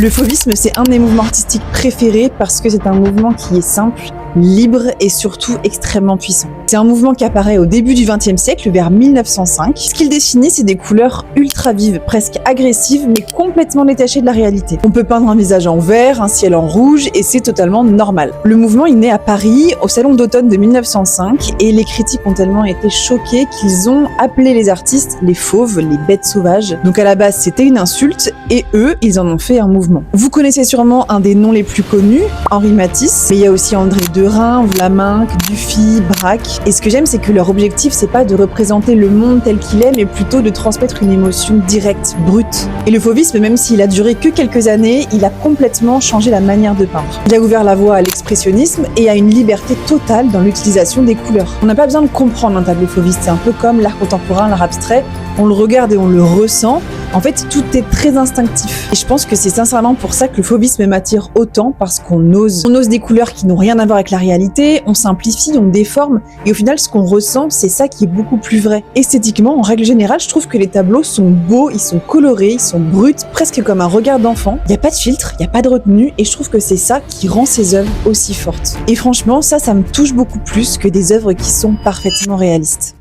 Le fauvisme, c'est un des mouvements artistiques préférés parce que c'est un mouvement qui est simple, libre et surtout extrêmement puissant. C'est un mouvement qui apparaît au début du XXe siècle, vers 1905. Ce qu'il définit, c'est des couleurs ultra vives, presque agressives, mais complètement détachées de la réalité. On peut peindre un visage en vert, un ciel en rouge, et c'est totalement normal. Le mouvement est né à Paris, au Salon d'automne de 1905, et les critiques ont tellement été choqués qu'ils ont appelé les artistes les fauves, les bêtes sauvages. Donc à la base, c'était une insulte, et eux, ils en ont fait un mouvement. Vous connaissez sûrement un des noms les plus connus, Henri Matisse, mais il y a aussi André Derain, Vlaminck, Dufy, Braque. Et ce que j'aime, c'est que leur objectif, c'est pas de représenter le monde tel qu'il est, mais plutôt de transmettre une émotion directe, brute. Et le fauvisme, même s'il a duré que quelques années, il a complètement changé la manière de peindre. Il a ouvert la voie à l'expressionnisme et à une liberté totale dans l'utilisation des couleurs. On n'a pas besoin de comprendre un tableau fauviste, c'est un peu comme l'art contemporain, l'art abstrait. On le regarde et on le ressent. En fait, tout est très instinctif. Et je pense que c'est sincèrement pour ça que le fauvisme m'attire autant, parce qu'on ose. On ose des couleurs qui n'ont rien à voir avec la réalité, on simplifie, on déforme, et au final, ce qu'on ressent, c'est ça qui est beaucoup plus vrai. Esthétiquement, en règle générale, je trouve que les tableaux sont beaux, ils sont colorés, ils sont bruts, presque comme un regard d'enfant. Il n'y a pas de filtre, il n'y a pas de retenue, et je trouve que c'est ça qui rend ces œuvres aussi fortes. Et franchement, ça me touche beaucoup plus que des œuvres qui sont parfaitement réalistes.